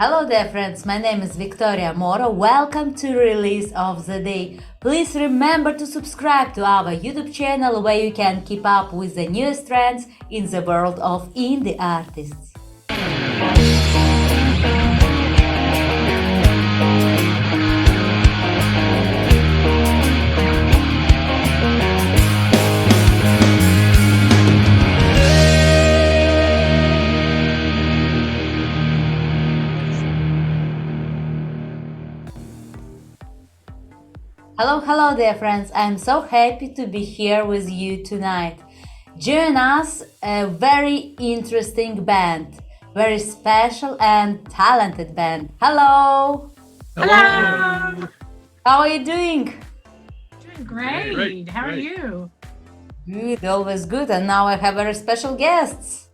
Hello there friends, my name is Victoria Moro. Welcome to Release of the Day. Please remember to subscribe to our YouTube channel where you can keep up with the newest trends in the world of indie artists. Hello there friends, I'm so happy to be here with you tonight. Join us a very interesting band, very special and talented band. Hello! Hello! How are you doing? Doing great. How are you? Good, always good, and now I have very special guests.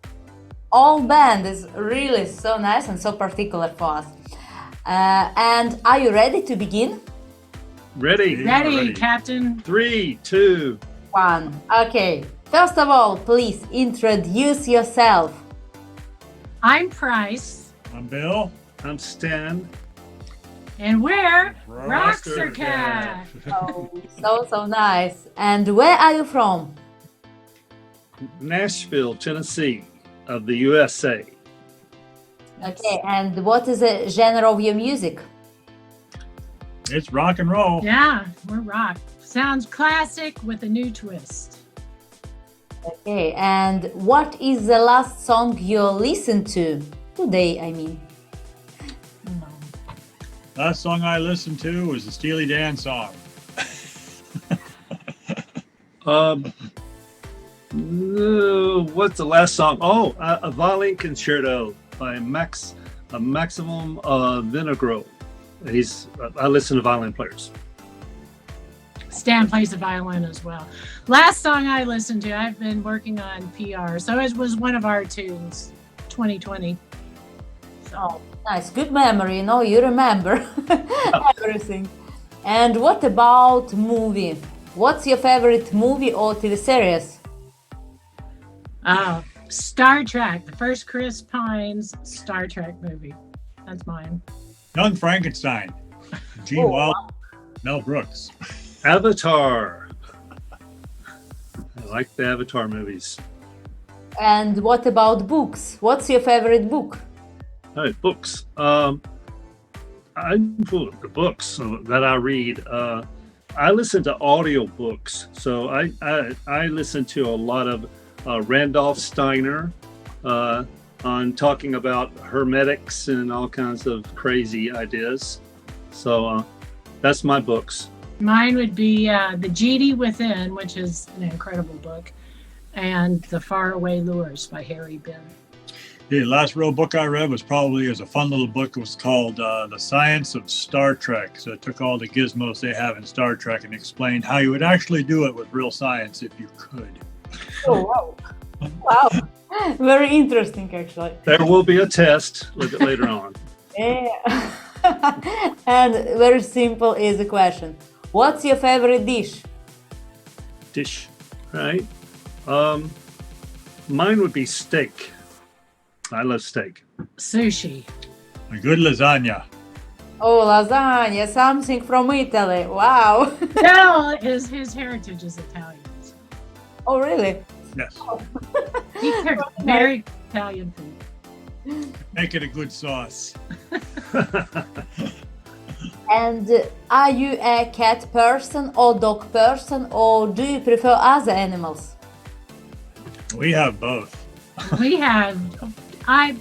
All band is really so nice and so particular for us. And are you ready to begin? Ready, Captain. 3, 2, 1. Okay. First of all, please introduce yourself. I'm Price. I'm Bill. I'm Stan. And we're Roxercat. Roxercat. So nice. And where are you from? Nashville, Tennessee of the USA. Okay, and what is the genre of your music? It's rock and roll. Yeah, we're rock. Sounds classic with a new twist. Okay, and what is the last song you listened to? Today, I mean. Last song I listened to was the Steely Dan song. What's the last song? Oh, a violin concerto by Maximum Vinogro. I listen to violin players. Stan plays the violin as well. Last song I listened to, I've been working on PR, so it was one of our tunes, 2020. Oh, nice. Good memory, you remember everything. And what about movie? What's your favorite movie or TV series? Star Trek, the first Chris Pine's Star Trek movie. That's mine. Young Frankenstein. Gene Wilder. Mel Brooks. Avatar. I like the Avatar movies. And what about books? What's your favorite book? All right, books. The books that I read. I listen to audio books, so I listen to a lot of Randolph Steiner on talking about hermetics and all kinds of crazy ideas. So that's my books. Mine would be The Genie Within, which is an incredible book, and The Faraway Lures by Harry Benn. The last real book I read was a fun little book. It was called The Science of Star Trek. So it took all the gizmos they have in Star Trek and explained how you would actually do it with real science if you could. Oh, wow. Wow. Very interesting, actually. There will be a test later on. Yeah. And very simple is the question. What's your favorite dish? Dish, right? Mine would be steak. I love steak. Sushi. A good lasagna. Oh, lasagna, something from Italy. Wow. No, his heritage is Italian. Oh, really? Yes. He cooked very Italian food. Make it a good sauce. And are you a cat person or dog person, or do you prefer other animals? We have both. We have, I'd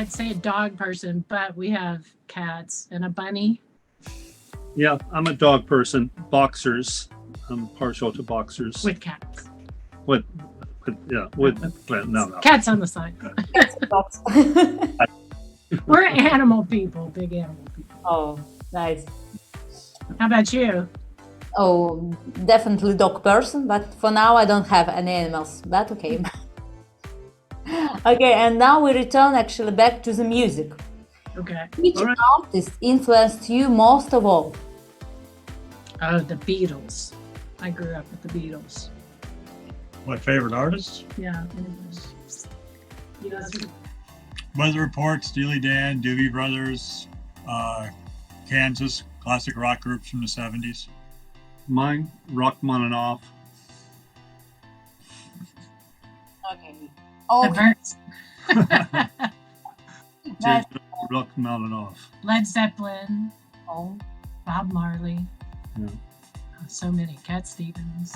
say a dog person, but we have cats and a bunny. Yeah, I'm a dog person. Boxers. I'm partial to boxers. With cats. No. Cats on the side. We're animal people, big animal people. Oh, nice. How about you? Oh, definitely dog person, but for now I don't have any animals, but okay. Okay, and now we return actually back to the music. Okay. Which artist influenced you most of all? Oh, the Beatles. I grew up with the Beatles. My favorite artist? Yeah. Weather Report, Steely Dan, Doobie Brothers, Kansas, classic rock groups from the 70s. Mine, Rachmaninoff. Okay. The Okay. Verts. That's Rachmaninoff. Led Zeppelin, all. Bob Marley. Yeah. So many. Cat Stevens.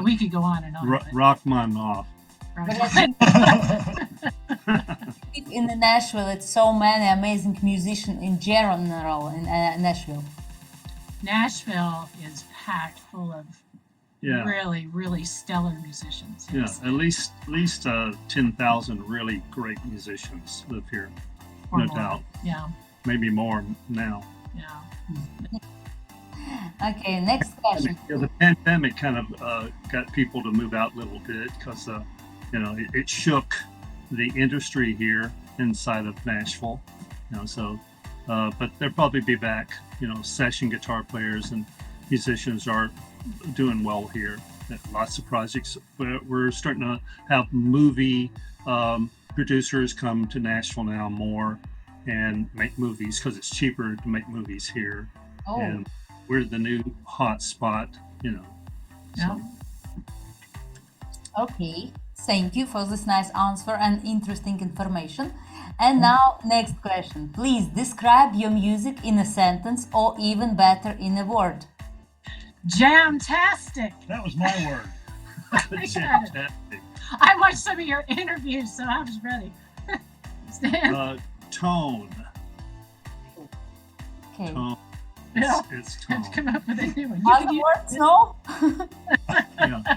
We could go on and on. but- Rachmaninoff. But I think in Nashville, it's so many amazing musicians in general in Nashville. Nashville is packed full of Yeah. really, really stellar musicians. Yeah, Yes. at least 10,000 really great musicians live here, Or no more. doubt. Yeah, Maybe more now. yeah. Okay, next question. Yeah, the pandemic kind of got people to move out a little bit because it shook the industry here inside of Nashville. But they'll probably be back. Session guitar players and musicians are doing well here. Lots of projects. We're starting to have movie producers come to Nashville now more and make movies because it's cheaper to make movies here. Oh, And we're the new hot spot. Yeah. okay. Thank you for this nice answer and interesting information. And now, next question. Please describe your music in a sentence or even better in a word. Jamtastic. That was my word. Fantastic. I watched some of your interviews, so I was ready. Stan? Tone. Okay. Tone. Yeah. It's I have tone. to come up with a new one. You Other could use- words, no? Yeah.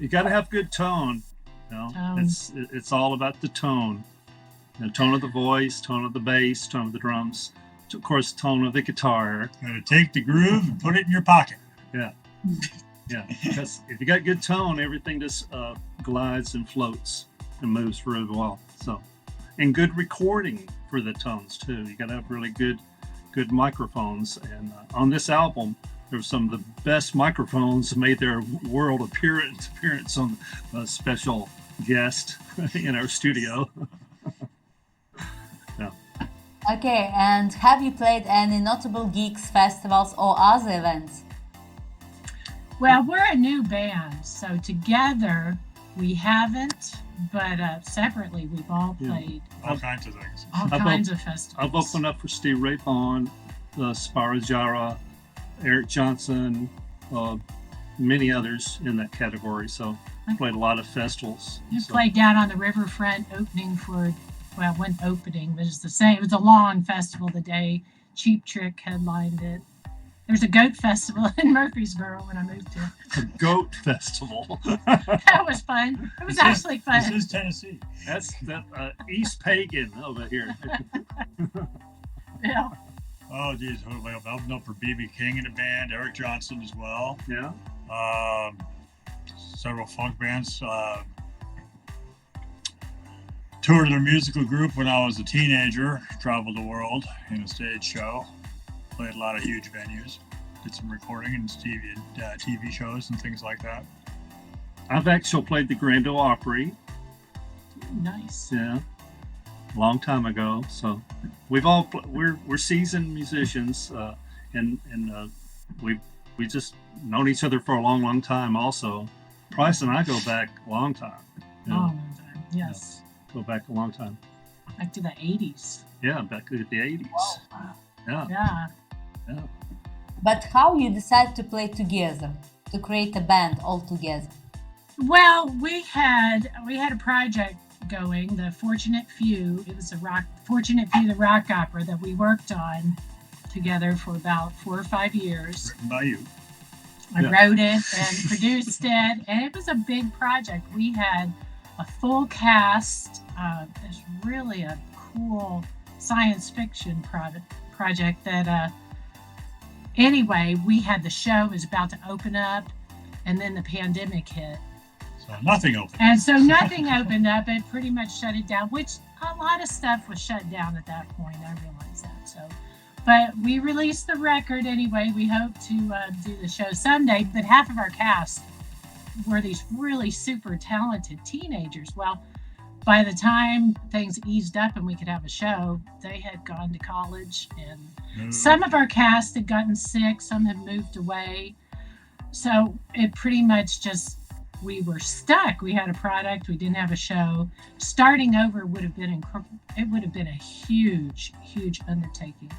You got to have good tone. Tone. It's all about the tone. Tone of the voice, tone of the bass, tone of the drums, of course, tone of the guitar. Gotta take the groove and put it in your pocket. Yeah. Because if you got good tone, everything just glides and floats and moves really well. So, and good recording for the tones too. You got to have really good microphones. And on this album, there's some of the best microphones made their world appearance on a special guest in our studio. Okay, and have you played any notable gigs, festivals, or other events? Well, we're a new band, so together we haven't, but separately we've all Yeah. played All kinds of things. all I've kinds of festivals. I've opened up for Steve Ray Vaughan, Spyro Gyra, Eric Johnson, many others in that category. So I played a lot of festivals. We So, played down on the riverfront opening for, well, one opening, but it's the same. It was a long festival the day. Cheap Trick headlined it. There's a goat festival in Murfreesboro when I moved here. the Goat Festival. That was fun. It was actually This fun. is Tennessee. That's the East Pagan over here. Yeah. Oh, geez. I've opened up for B.B. King in the band, Eric Johnson as well. Yeah. Several funk bands. Toured their musical group when I was a teenager. Traveled the world in a stage show. Played a lot of huge venues. Did some recording and TV shows and things like that. I've actually played the Grand Ole Opry. Nice. Yeah. A long time ago. So we've all we're seasoned musicians, and we just known each other for a long time. Also, Price and I go back a long time. You know, Long time. Yes. go back a long time. Back to the 80s. Yeah, back to the 80s. Yeah. Yeah. Yeah. But how you decide to play together, to create a band all together? Well, we had a project going, the Fortunate Few. It was Fortunate Few, the rock opera that we worked on together for about 4 or 5 years. Written by you. I Yeah. wrote it and produced it, and it was a big project. We had a full cast. It's really a cool science fiction project that anyway, we had the show was about to open up, and then the pandemic hit. So nothing open. And so nothing opened up. It pretty much shut it down, which a lot of stuff was shut down at that point. I realized that. So, but we released the record anyway. We hope to do the show someday. But half of our cast were these really super talented teenagers. Well, by the time things eased up and we could have a show, they had gone to college, and some of our cast had gotten sick, some had moved away. So it pretty much just, we were stuck. We had a product, we didn't have a show. Starting over would have been a huge, huge undertaking.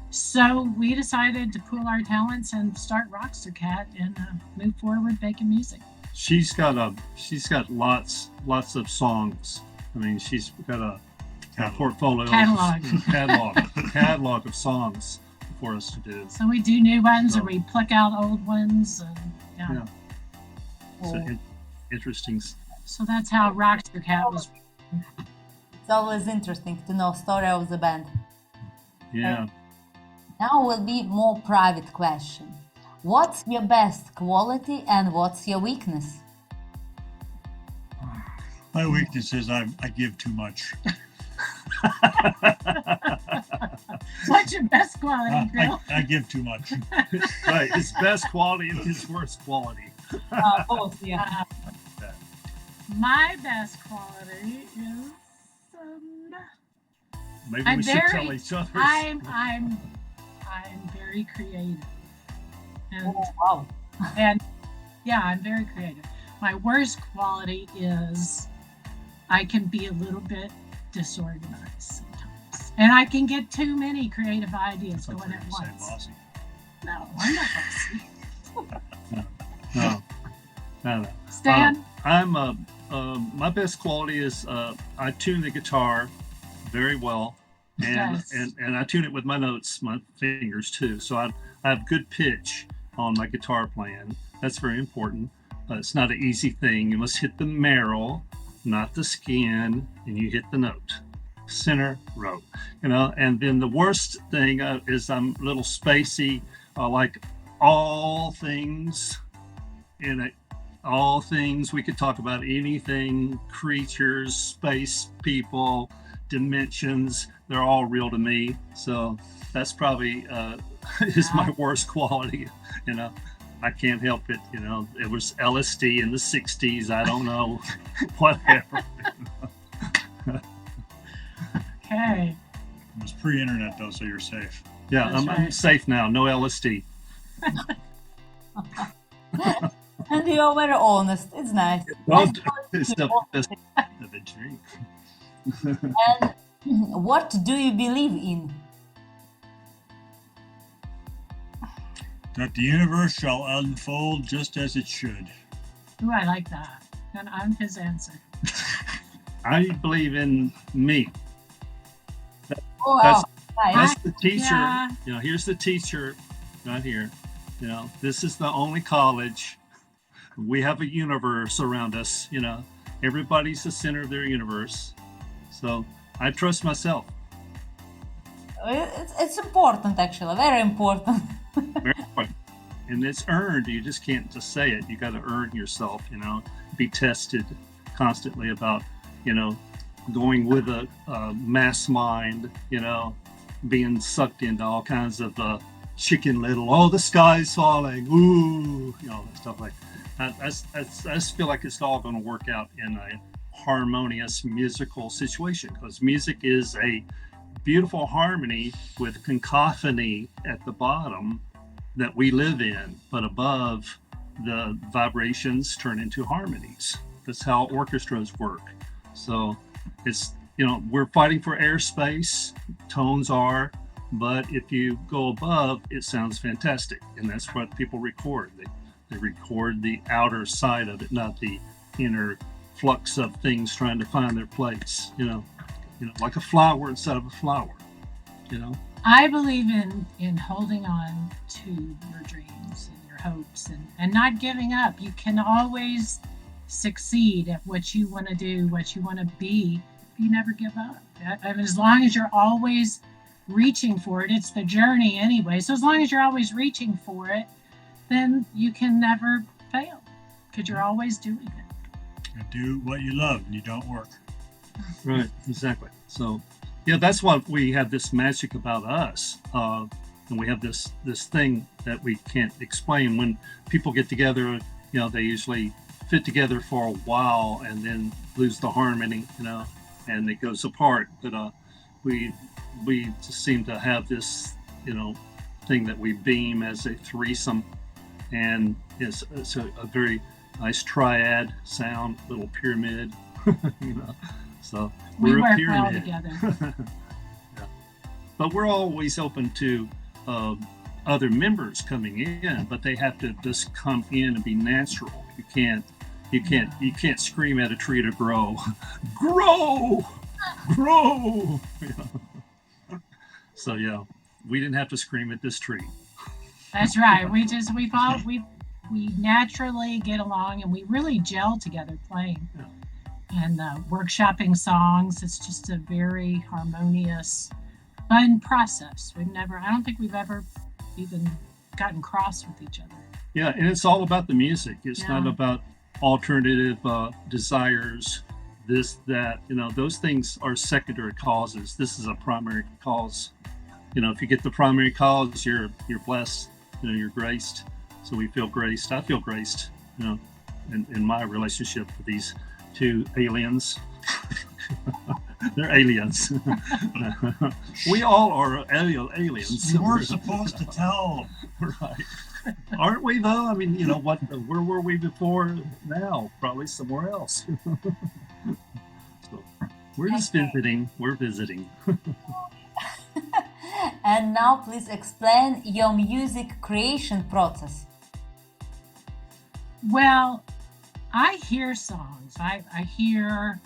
So we decided to pool our talents and start Roxercat and move forward making music. She's got lots of songs. I mean, she's got a portfolio, catalog of songs for us to do. So we do new ones, or we pluck out old ones, and So interesting. So that's how Roxercat was. It's always interesting to know story of the band. Yeah. Now will be more private question. What's your best quality and what's your weakness? My weakness is I give too much. What's your best quality, Bill? I give too much. Right, his best quality and his worst quality. Both, yeah. My best quality is Maybe we should tell each other. I'm very creative. And, wow. And yeah, I'm very creative. My worst quality is I can be a little bit disorganized sometimes. And I can get too many creative ideas going at once. Bossy. No, I'm not bossy. No. Stan? My best quality is I tune the guitar very well, and I tune it with my notes, my fingers too. So I have good pitch on my guitar playing. That's very important. It's not an easy thing. You must hit the marrow, not the skin, and you hit the note. Center row, and then the worst thing is I'm a little spacey. I like all things in it. All things, we could talk about anything, creatures, space, people, dimensions, they're all real to me. So that's probably is my worst quality. I can't help it. It was LSD in the 60s. I don't know, whatever. Okay. It was pre-internet though, so you're safe. Yeah, I'm safe now. No LSD. And you're very honest. It's nice. It's the best of a drink. And what do you believe in? That the universe shall unfold just as it should. Ooh, I like that. And I'm his answer. I believe in me. Wow. That's the teacher. Yeah. Here's the teacher right here. This is the only college. We have a universe around us. Everybody's the center of their universe. So I trust myself. It's important, actually, very important. Very important. And it's earned. You just can't just say it. You got to earn yourself, be tested constantly about, going with a mass mind, being sucked into all kinds of Chicken Little, the sky's falling, ooh, stuff like that. I just feel like it's all going to work out in a harmonious musical situation, because music is a beautiful harmony with cacophony at the bottom that we live in, but above the vibrations turn into harmonies. That's how orchestras work. So it's, we're fighting for airspace, tones are, but if you go above, it sounds fantastic. And that's what people record. They record the outer side of it, not the inner flux of things trying to find their place, like a flower inside of a flower, I believe in holding on to your dreams and your hopes and not giving up. You can always succeed at what you want to do, what you want to be. You never give up. I mean, as long as you're always reaching for it, it's the journey anyway. So as long as you're always reaching for it, then you can never fail, because you're always doing it. You do what you love and you don't work. Right, exactly. So, that's why we have this magic about us, and we have this thing that we can't explain. When people get together, they usually fit together for a while and then lose the harmony, and it goes apart. But we just seem to have this, thing that we beam as a threesome, and it's a very nice triad sound, little pyramid, So we we're a work pyramid. well together. Yeah. But we're always open to other members coming in, but they have to just come in and be natural. You can't scream at a tree to grow, grow. So yeah, we didn't have to scream at this tree. That's right. We naturally get along, and we really gel together playing. Yeah. And workshopping songs. It's just a very harmonious, fun process. I don't think we've ever even gotten cross with each other. Yeah, and it's all about the music. It's not about alternative desires, this, that, those things are secondary causes. This is a primary cause. If you get the primary cause, you're blessed, you're graced. So we feel graced. I feel graced, in my relationship with these two aliens. They're aliens. We all are aliens. You weren't supposed to tell them. Right. Aren't we though? I mean, where were we before now? Probably somewhere else. So we're just visiting. We're visiting. And now please explain your music creation process. Well, I hear songs. I hear,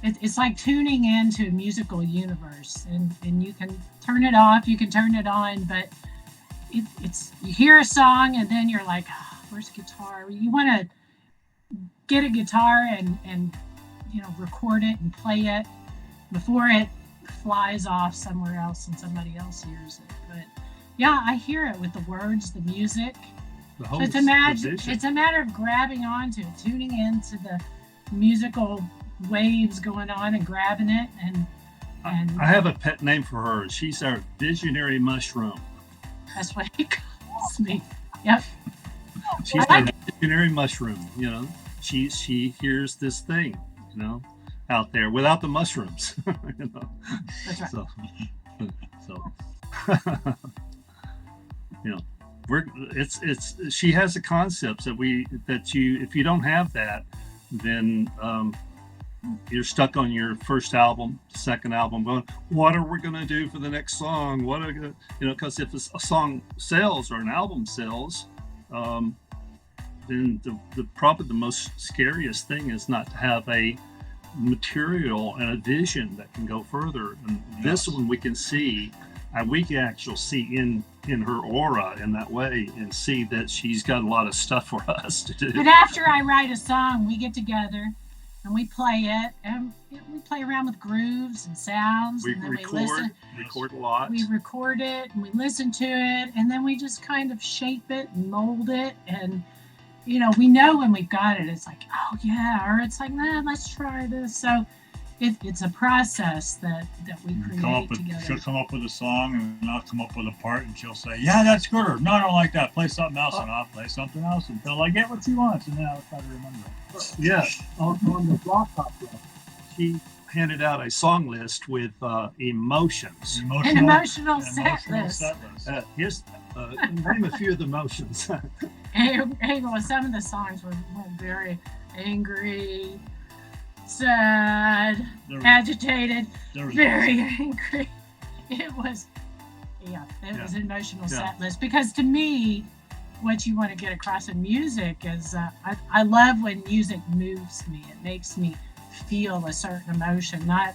it's like tuning into a musical universe, and you can turn it off, you can turn it on, but it's you hear a song and then you're like, where's the guitar? You want to get a guitar and record it and play it before it flies off somewhere else and somebody else hears it. But yeah, I hear it with the words, the music. So it's a matter of grabbing onto it, tuning into the musical waves going on and grabbing it. And I have a pet name for her. She's our visionary mushroom. That's what he calls me. Yep. She's a visionary mushroom. She hears this thing, out there without the mushrooms. That's right. So she has the concepts that if you don't have that, then you're stuck on your first album, second album, going, what are we going to do for the next song? What are going to, because if a song sells or an album sells, then probably the most scariest thing is not to have a material and a vision that can go further. And this one we can see, and we can actually see in her aura in that way, and see that she's got a lot of stuff for us to do. But after I write a song, we get together and we play it, and we play around with grooves and sounds, and then we listen. Record a lot. We record it and we listen to it, and then we just kind of shape it and mold it, and we know when we've got it. It's like, oh yeah, or it's like, nah, let's try this. So it's a process that we create together. She'll come up with a song, and I'll come up with a part, and she'll say, yeah, that's good, or no, I don't like that, play something else, and I'll play something else until I get what she wants, and then I'll try to remember it. Yeah, on the Block Pop list, she handed out a song list with emotions. An emotional set list. Here's name a few of the emotions. Well, some of the songs were very angry, sad, agitated, very angry. It was an emotional set list, because to me, what you want to get across in music is I love when music moves me. It makes me feel a certain emotion, not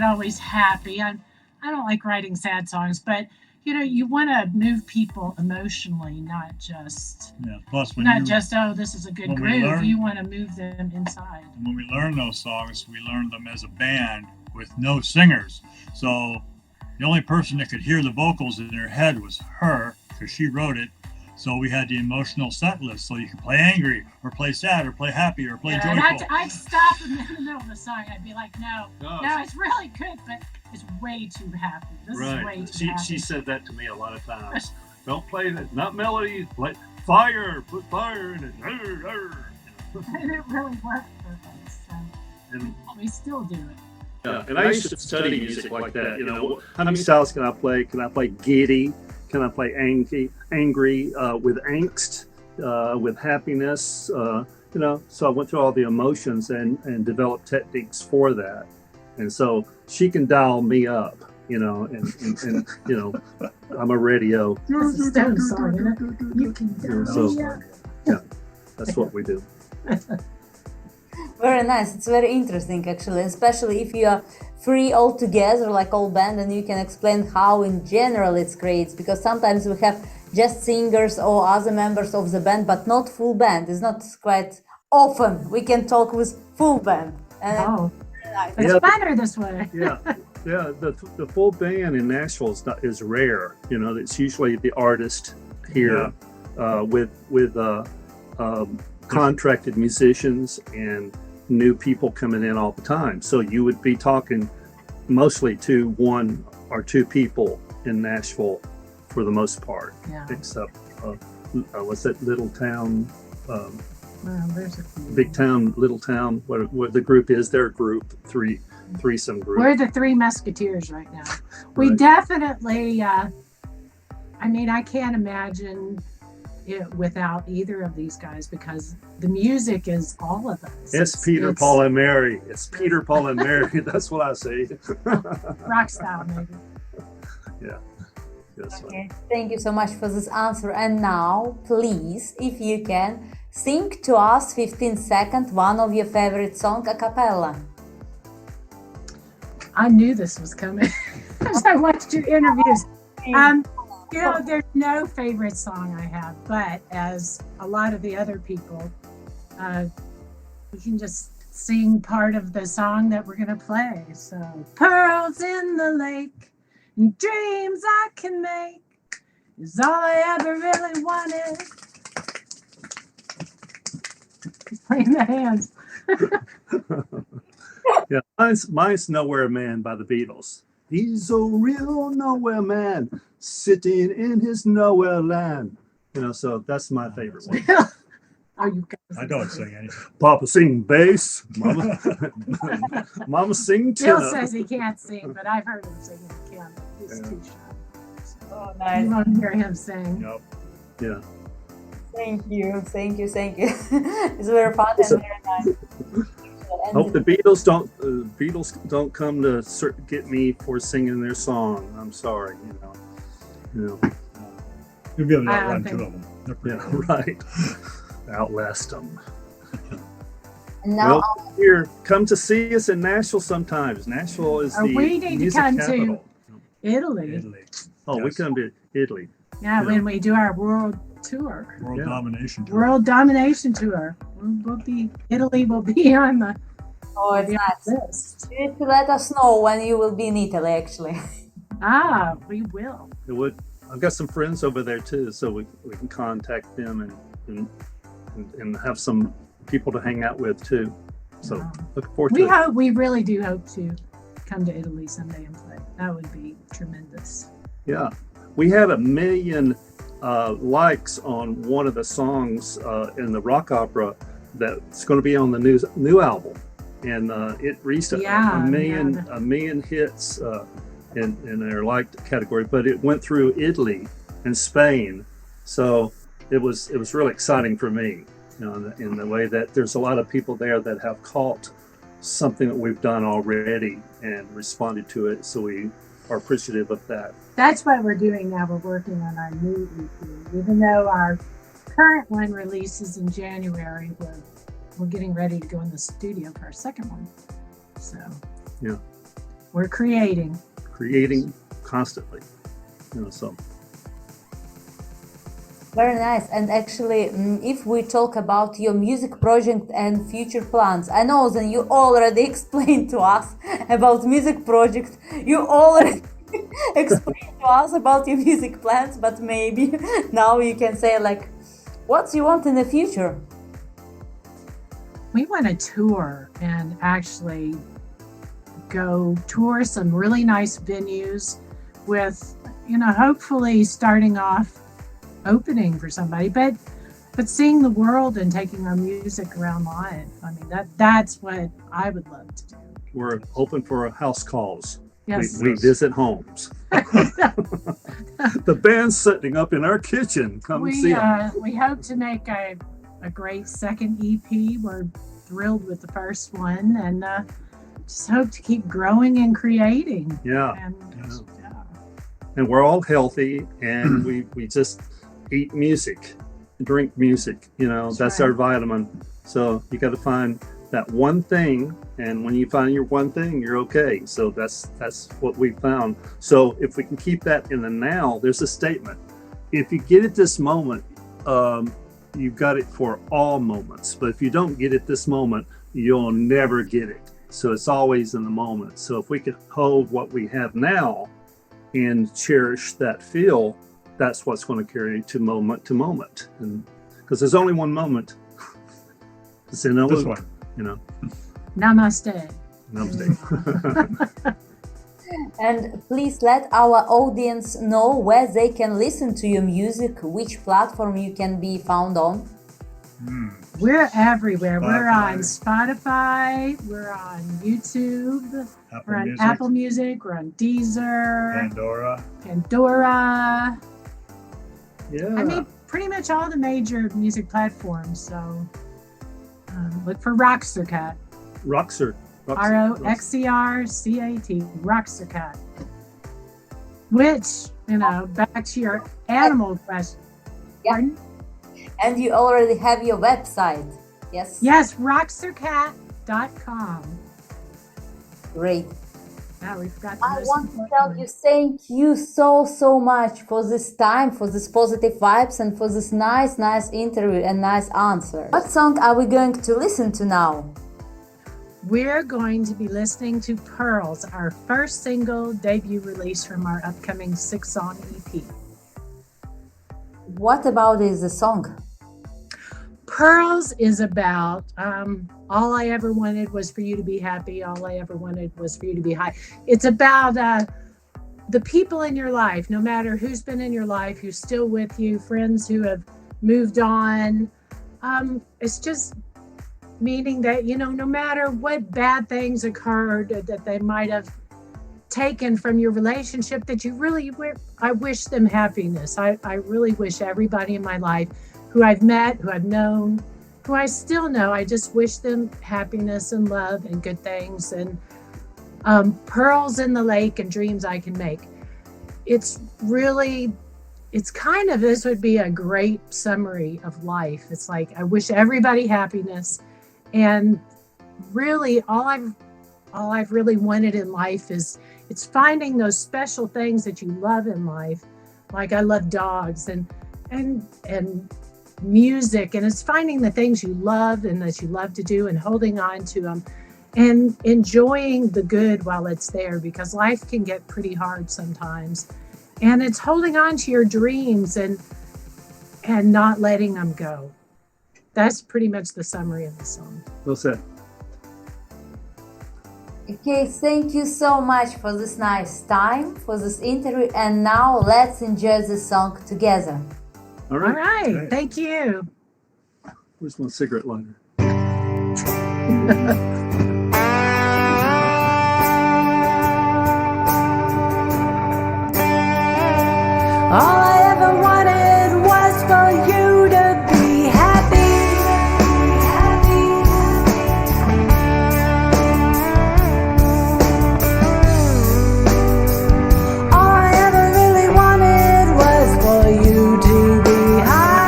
always happy. I don't like writing sad songs, but you want to move people emotionally, not just this is a good groove. You want to move them inside. And when we learn those songs, we learn them as a band with no singers. So the only person that could hear the vocals in their head was her, because she wrote it. So we had the emotional set list, so you could play angry, or play sad, or play happy, or play joyful. And I'd stop in the middle of the song. I'd be like, no, it's really good, but it's way too happy. This is way too happy. She said that to me a lot of times. Don't play that, not melody, play fire, put fire in it. And it really worked for us. So And we still do it. yeah, and I used to study music like that. You know, how many styles can I play? Can I play giddy? Can I play angry with angst, with happiness? You know, so I went through all the emotions and developed techniques for that. And so she can dial me up, you know, and you know, I'm a radio. That's a Stone song, isn't it? You can dial So, me up. yeah, that's what we do. Very nice. It's very interesting, actually, especially if you are free all together, like all band, and you can explain how in general it's creates. Because sometimes we have just singers or other members of the band, but not full band. It's not quite often we can talk with full band. And Oh, nice. it's Yeah. better this way. Yeah, yeah. The full band in Nashville is rare. You know, it's usually the artist here with contracted musicians and new people coming in all the time. So you would be talking mostly to one or two people in Nashville for the most part, Yeah. except what's that little town? Well, there's a few. Big town, little town. What the group is? Their group, threesome group. We're the Three Musketeers right now. We Right. definitely, I mean, I can't imagine it without either of these guys because the music is all of us. It's Peter, it's Paul, and Mary. It's Peter, Paul, and Mary. That's what I say. rock style, maybe. Yeah. Yes. Okay, thank you so much for this answer. And now, please, if you can, sing to us 15 seconds one of your favorite song a cappella. I knew this was coming as I watched your interviews. You know, there's no favorite song I have, but as a lot of the other people, we can just sing part of the song that we're going to play. So, pearls in the lake and dreams I can make is all I ever really wanted. He's playing the hands. Yeah. Mine's Nowhere Man by the Beatles. He's a real nowhere man sitting in his nowhere land. You know, so that's my favorite one. Oh, you guys. I don't sing anything. Papa sing bass, Mama, Mama sing Bill tenor. says he can't sing, but I've heard him sing in piano. He's Yeah. too shy. Oh, You nice. won't hear him sing. Yep. Yeah. Thank you. It's very fun and very nice. Hope the Beatles don't come to get me for singing their song. I'm sorry, you know. You'll be able to I outrun think- two of them. They're pretty Yeah, cool. right. Outlast them. And now, Well, here, come to see us in Nashville sometimes. Nashville is the We need to music come capital. to Italy. Italy. Oh, we Yes. come to Italy. Yeah, when we do our world tour, World Yeah. domination. tour. world domination tour. Italy will be on the oh, it's nice. list. You need to let us know when you will be in Italy, actually. Ah, we will. It would. I've got some friends over there too, so we can contact them and have some people to hang out with too. So Yeah. looking forward We to it. hope. We really do hope to come to Italy someday and play. That would be tremendous. Yeah, we had 1 million likes on one of the songs in the rock opera that's going to be on the new album, and it reached Yeah, a million hits in their liked category. But it went through Italy and Spain, so it was really exciting for me, you know, in the way that there's a lot of people there that have caught something that we've done already and responded to it. So we are appreciative of that. That's what we're doing now. We're working on our new EP. Even though our current one releases in January, we're getting ready to go in the studio for our second one. So Yeah. we're creating. Constantly, you know. So Very nice. And actually, if we talk about your music project and future plans, I know that you already explained to us about music project. You already explained to us about your music plans, but maybe now you can say like, what you want in the future? We want to tour and actually go tour some really nice venues with, hopefully starting off opening for somebody. But but seeing the world and taking our music around live. I mean, that's what I would love to do. We're open for house calls. Yes. We visit homes. The band's setting up in our kitchen. Come see them. We hope to make a great second EP. We're thrilled with the first one, and just hope to keep growing and creating. Yeah. And, And we're all healthy, and we just eat music, drink music. That's right. our vitamin. So you got to find that one thing, and when you find your one thing, you're okay. So that's what we found. So if we can keep that in the now, there's a statement. If you get it this moment, you've got it for all moments. But if you don't get it this moment, you'll never get it. So it's always in the moment. So if we could hold what we have now and cherish that feel, that's what's going to carry to moment, and because there's only one moment. It's in This one. Namaste. Namaste. And please let our audience know where they can listen to your music, which platform you can be found on. We're everywhere. We're on Spotify. Spotify. We're on YouTube. We're on Music, Apple Music. We're on Deezer. Pandora. Yeah. I mean, pretty much all the major music platforms. So look for Roxercat. Roxercat. Roxercat. Roxercat. Which, back to your animal question. Yeah. Pardon? And you already have your website, yes? Yes, Roxercat.com. Great. Now we forgot I want to tell you thank you so much for this time, for this positive vibes, and for this nice interview and nice answer. What song are we going to listen to now? We're going to be listening to Pearls, our first single debut release from our upcoming 6-song EP. What about is the song? Pearls is about all I ever wanted was for you to be happy. All I ever wanted was for you to be high. It's about the people in your life, no matter who's been in your life, who's still with you, friends who have moved on. It's just meaning that, no matter what bad things occurred that they might have taken from your relationship, that I wish them happiness. I really wish everybody in my life who I've met, who I've known, who I still know, I just wish them happiness and love and good things, and pearls in the lake and dreams I can make. This would be a great summary of life. It's like, I wish everybody happiness, and really all I've really wanted in life is, it's finding those special things that you love in life. Like I love dogs and music, and it's finding the things you love and that you love to do and holding on to them and enjoying the good while it's there, because life can get pretty hard sometimes. And it's holding on to your dreams and not letting them go. That's pretty much the summary of the song. Well said. Okay, thank you so much for this nice time, for this interview, and now let's enjoy the song together. All All right. right. Okay. Thank you. Where's my cigarette lighter? All I ever wanted was for you to be happy. All I ever really wanted was for you to be high.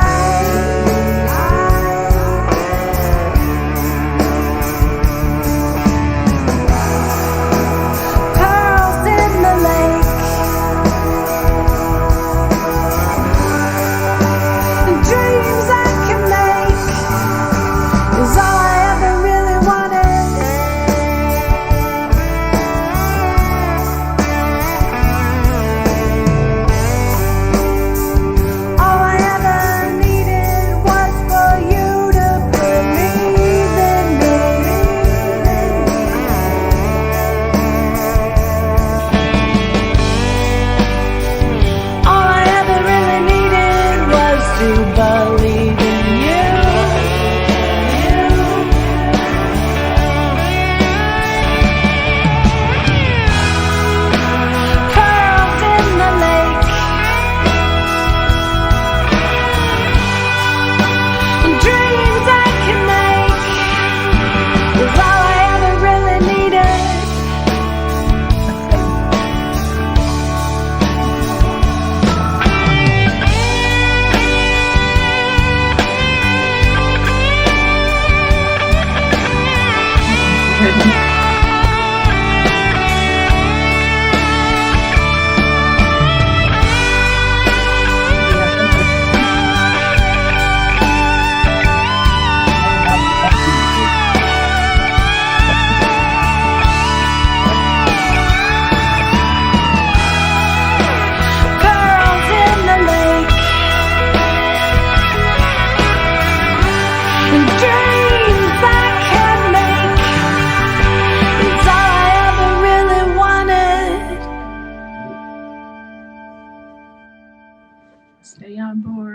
Pearls in the lake.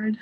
hard.